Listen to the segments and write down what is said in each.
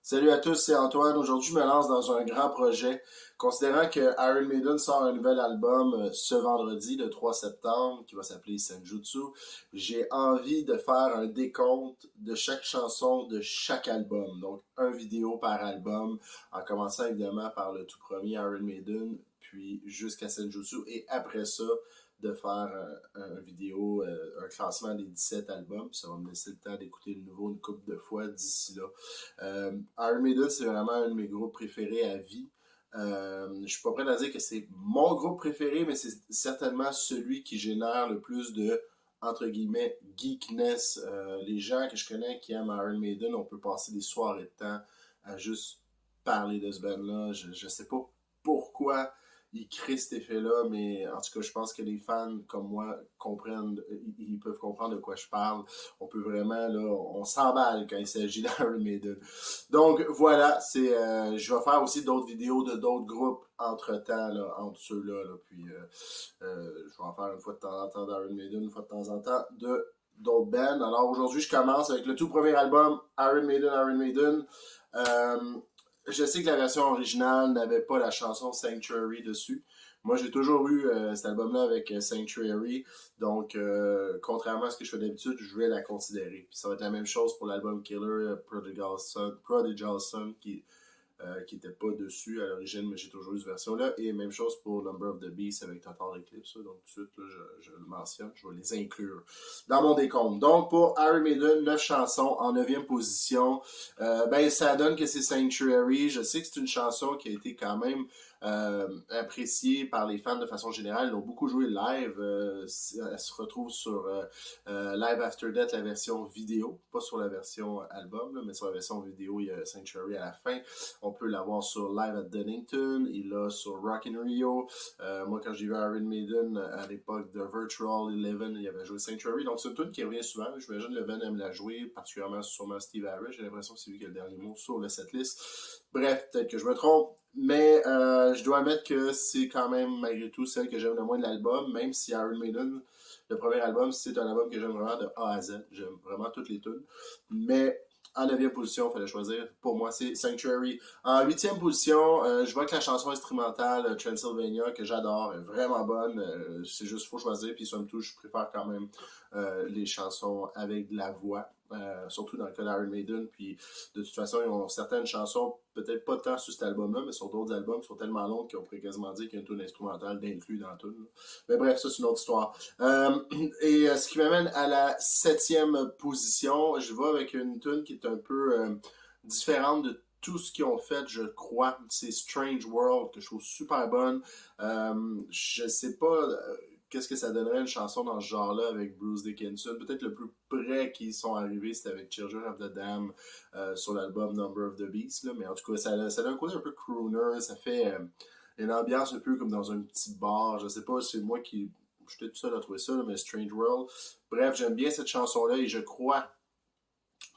Salut à tous, c'est Antoine. Aujourd'hui, je me lance dans un grand projet. Considérant que Iron Maiden sort un nouvel album ce vendredi, le 3 septembre, qui va s'appeler Senjutsu, j'ai envie de faire un décompte de chaque chanson de chaque album. Donc, un vidéo par album, en commençant évidemment par le tout premier Iron Maiden, puis jusqu'à Senjutsu, et après ça, de faire un vidéo, un classement des 17 albums. Puis ça va me laisser le temps d'écouter le nouveau une couple de fois d'ici là. Iron Maiden, c'est vraiment un de mes groupes préférés à vie. Je suis pas prêt à dire que c'est mon groupe préféré, mais c'est certainement celui qui génère le plus de, entre guillemets, geekness. Les gens que je connais qui aiment Iron Maiden, on peut passer des soirées de temps à juste parler de ce band-là. Je sais pas pourquoi il crée cet effet-là, mais en tout cas, je pense que les fans comme moi comprennent, ils peuvent comprendre de quoi je parle. On peut vraiment, là, on s'emballe quand il s'agit d'Iron Maiden. Donc voilà, je vais faire aussi d'autres vidéos de d'autres groupes entre-temps, là, entre ceux-là, là, puis je vais en faire une fois de temps en temps d'Iron Maiden, une fois de temps en temps de d'autres bands. Alors aujourd'hui, je commence avec le tout premier album, Iron Maiden, Iron Maiden. Euh, je sais que la version originale n'avait pas la chanson Sanctuary dessus. Moi, j'ai toujours eu cet album-là avec Sanctuary. Donc, contrairement à ce que je fais d'habitude, je vais la considérer. Puis ça va être la même chose pour l'album Killer, Prodigal Son qui n'était pas dessus à l'origine, mais j'ai toujours eu cette version-là. Et même chose pour Number of the Beast avec Total Eclipse. Donc, tout de suite, là, je le mentionne, je vais les inclure dans mon décompte. Donc, pour Iron Maiden, 9 chansons en 9e position. Ça donne que c'est Sanctuary. Je sais que c'est une chanson qui a été quand même appréciée par les fans de façon générale. Ils l'ont beaucoup joué live. Elle se retrouve sur Live After Death, la version vidéo. Pas sur la version album, là, mais sur la version vidéo, il y a Sanctuary à la fin. On peut l'avoir sur Live at Dunnington, il l'a sur Rock in Rio. Moi, quand j'ai vu Iron Maiden à l'époque de Virtual Eleven, il avait joué Sanctuary. Donc, c'est une tune qui revient souvent. J'imagine que le Ben aime la jouer, particulièrement sûrement Steve Harris. J'ai l'impression que c'est lui qui a le dernier mot sur le setlist. Bref, peut-être que je me trompe, mais je dois admettre que c'est quand même, malgré tout, celle que j'aime le moins de l'album, même si Iron Maiden, le premier album, c'est un album que j'aime vraiment de A à Z. J'aime vraiment toutes les tunes. Mais en 9e position, il fallait choisir. Pour moi, c'est Sanctuary. En 8e position, je vois que la chanson instrumentale Transylvania, que j'adore, est vraiment bonne. C'est juste, faut choisir. Puis, somme toute, je préfère quand même les chansons avec de la voix. Surtout dans le cas d'Iron Maiden. Puis, de toute façon, ils ont certaines chansons, peut-être pas tant sur cet album-là, mais sur d'autres albums qui sont tellement longues qu'on pourrait quasiment dire qu'il y a une tune instrumentale d'inclus dans la tune. Mais bref, ça, c'est une autre histoire. Ce qui m'amène à la 7e position, je vais avec une tune qui est un peu différente de tout ce qu'ils ont fait, je crois. C'est Strange World, que je trouve super bonne. Je sais pas qu'est-ce que ça donnerait une chanson dans ce genre-là avec Bruce Dickinson. Peut-être le plus près qu'ils sont arrivés, c'était avec Children of the Dam sur l'album Number of the Beast. Là. Mais en tout cas, ça a un côté un peu crooner. Ça fait une ambiance un peu comme dans un petit bar. Je sais pas, c'est moi qui... J'étais tout seul à trouver ça, là, mais Strange World. Bref, j'aime bien cette chanson-là et je crois,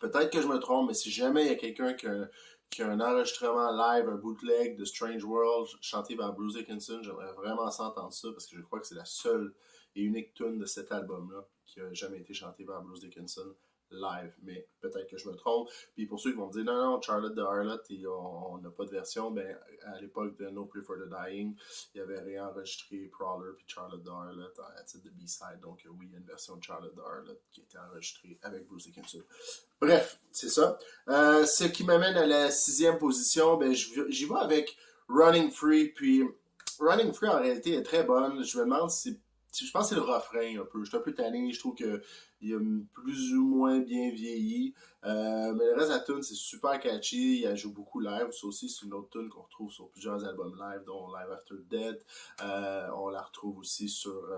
peut-être que je me trompe, mais si jamais il y a quelqu'un qui a un enregistrement live, un bootleg de Strange World chanté par Bruce Dickinson, j'aimerais vraiment s'entendre ça parce que je crois que c'est la seule et unique tune de cet album-là qui a jamais été chantée par Bruce Dickinson live, mais peut-être que je me trompe. Puis pour ceux qui vont me dire non, Charlotte the Harlot, on n'a pas de version, ben à l'époque de No Play for the Dying, il avait réenregistré Prowler puis Charlotte the Harlot à titre de B-side, donc oui, il y a une version de Charlotte the Harlot qui a été enregistrée avec Bruce Dickinson. Bref, c'est ça. Ce qui m'amène à la 6e position, ben j'y vais avec Running Free, puis Running Free en réalité est très bonne. Je me demande si je pense que c'est le refrain un peu. Je suis un peu tanné. Je trouve qu'il a plus ou moins bien vieilli. Mais le reste de la tune, c'est super catchy. Il joue beaucoup live. Ça aussi, c'est une autre tune qu'on retrouve sur plusieurs albums live, dont Live After Death. On la retrouve aussi sur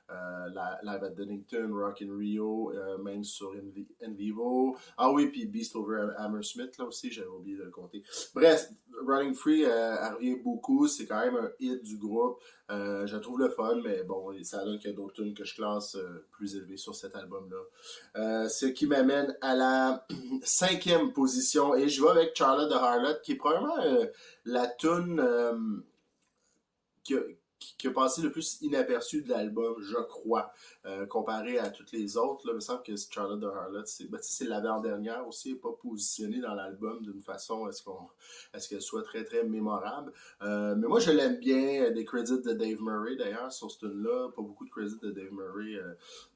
Live at Dunnington, Rock in Rio, même sur In Vivo. Ah oui, puis Beast Over Hammersmith, là aussi, j'avais oublié de le compter. Bref, Running Free, elle revient beaucoup. C'est quand même un hit du groupe. Je la trouve le fun, mais bon, ça donne qu'il y a d'autres tunes que je classe plus élevées sur cet album-là. Ce qui m'amène à la 5e position, et je vais avec Charlotte the Harlot, qui est probablement la tune qui qui a passé le plus inaperçu de l'album, je crois, comparé à toutes les autres. Là, il me semble que Charlotte the Harlot, c'est l'avant-dernière aussi, elle n'est pas positionnée dans l'album d'une façon est-ce qu'elle soit très très mémorable. Mais moi je l'aime bien, des crédits de Dave Murray d'ailleurs sur ce tune-là, pas beaucoup de crédits de Dave Murray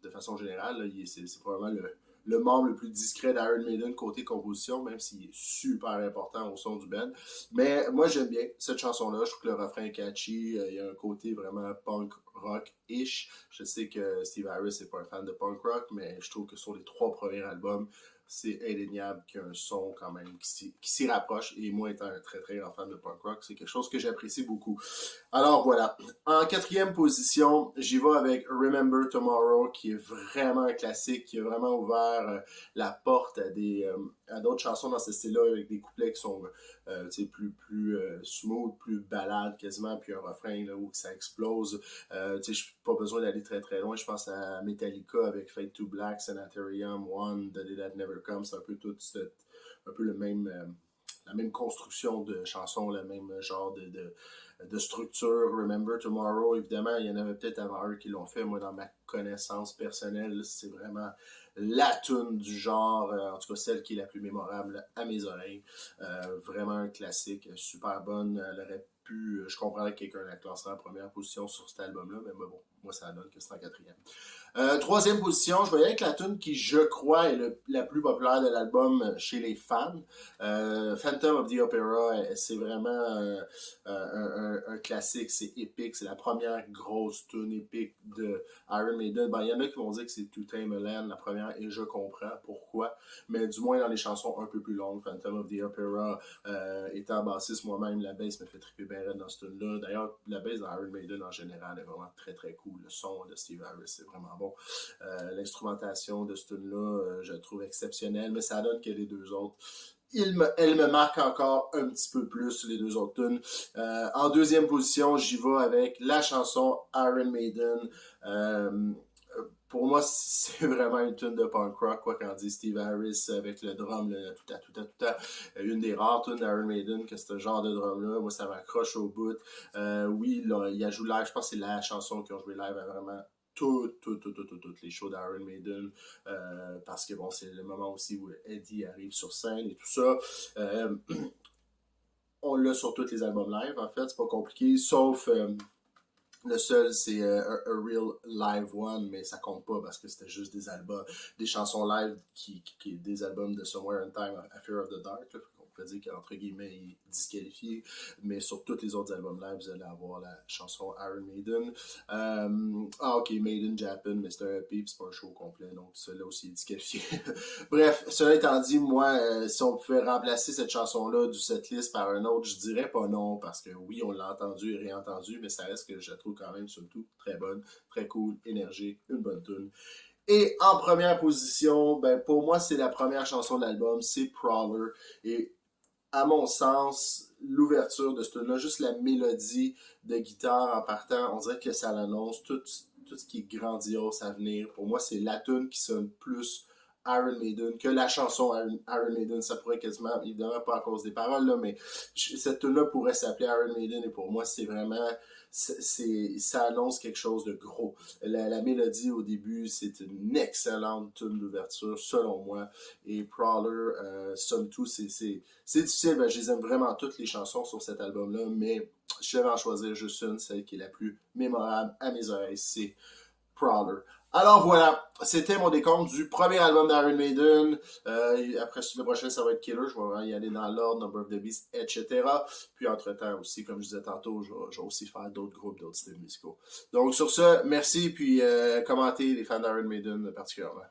de façon générale, là, c'est probablement le membre le plus discret d'Iron Maiden côté composition, même s'il est super important au son du band. Mais moi, j'aime bien cette chanson-là. Je trouve que le refrain est catchy. Il y a un côté vraiment punk rock-ish. Je sais que Steve Harris n'est pas un fan de punk rock, mais je trouve que sur les 3 premiers albums, c'est indéniable qu'il y a un son quand même qui s'y rapproche. Et moi, étant un très très grand fan de punk rock, c'est quelque chose que j'apprécie beaucoup. Alors voilà. En 4e position, j'y vais avec Remember Tomorrow, qui est vraiment un classique, qui a vraiment ouvert la porte à d'autres chansons dans ce style-là, avec des couplets qui sont plus smooth, plus balade quasiment, puis un refrain là, où ça explose. Je n'ai pas besoin d'aller très très loin. Je pense à Metallica avec Fade to Black, Sanatorium, One, The Day That Never Comes. C'est un peu un peu le même, la même construction de chansons, le même genre de structure. Remember Tomorrow, évidemment, il y en avait peut-être avant eux qui l'ont fait. Moi, dans ma connaissance personnelle, c'est vraiment la toune du genre, en tout cas celle qui est la plus mémorable à mes oreilles. Vraiment un classique, super bonne. Elle aurait pu, je comprendrais que quelqu'un la classerait en première position sur cet album-là, mais bon, moi ça donne que c'est en 4e. 3e position, je vais y aller avec la tune qui, je crois, est la plus populaire de l'album chez les fans. Phantom of the Opera, c'est vraiment un classique, c'est épique. C'est la première grosse tune épique de Iron Maiden. Il y en a qui vont dire que c'est To Tame a Land, la première, et je comprends pourquoi. Mais du moins dans les chansons un peu plus longues, Phantom of the Opera, étant bassiste moi-même, la bass me fait triper bien raide dans ce tune-là. D'ailleurs, la bass dans Iron Maiden en général est vraiment très très cool. Le son de Steve Harris, c'est vraiment bon. L'instrumentation de ce tune-là, je la trouve exceptionnelle, mais ça donne que les deux autres, elle me marque encore un petit peu plus, les deux autres tunes. En 2e position, j'y vais avec la chanson Iron Maiden. Pour moi, c'est vraiment une tune de punk rock, quoi, quand on dit Steve Harris avec le drum, tout à. Une des rares tunes d'Iron Maiden que ce genre de drum-là, moi, ça m'accroche au bout. Oui, là, il a joué live, je pense que c'est la chanson qu'ils ont joué live à vraiment toutes les shows d'Iron Maiden, parce que bon, c'est le moment aussi où Eddie arrive sur scène et tout ça. On l'a sur tous les albums live, en fait, c'est pas compliqué, sauf le seul, c'est a Real Live One, mais ça compte pas parce que c'était juste des albums, des chansons live des albums de Somewhere in Time à Fear of the Dark. Là. On peut dire qu'entre guillemets, il est disqualifié, mais sur tous les autres albums live, vous allez avoir la chanson Iron Maiden. Ok, Made in Japan, mais c'est un EP, puis c'est pas un show complet, donc celui-là aussi est disqualifié. Bref, cela étant dit, moi, si on pouvait remplacer cette chanson-là du setlist par un autre, je dirais pas non, parce que oui, on l'a entendu et réentendu, mais ça reste que je la trouve quand même, surtout, très bonne, très cool, énergique, une bonne tune. Et en première position, ben pour moi, c'est la première chanson de l'album, c'est Prowler. Et à mon sens, l'ouverture de ce tune-là, juste la mélodie de guitare en partant, on dirait que ça l'annonce tout ce qui est grandiose à venir. Pour moi, c'est la tune qui sonne plus Iron Maiden que la chanson Iron Maiden. Ça pourrait quasiment, évidemment pas à cause des paroles, là, mais cette tune-là pourrait s'appeler Iron Maiden et pour moi, c'est vraiment... ça annonce quelque chose de gros. La mélodie au début, c'est une excellente tune d'ouverture, selon moi. Et Prowler, somme tout, c'est difficile. Ben, je les aime vraiment toutes les chansons sur cet album-là, mais je vais en choisir juste une, celle qui est la plus mémorable à mes oreilles, c'est Prowler. Alors voilà, c'était mon décompte du premier album d'Iron Maiden. Après, le prochain, ça va être Killer. Je vais y aller dans l'ordre, Number of the Beast, etc. Puis entre-temps aussi, comme je disais tantôt, je vais aussi faire d'autres groupes, d'autres styles musicaux. Donc sur ce, merci, puis commentez les fans d'Iron Maiden particulièrement.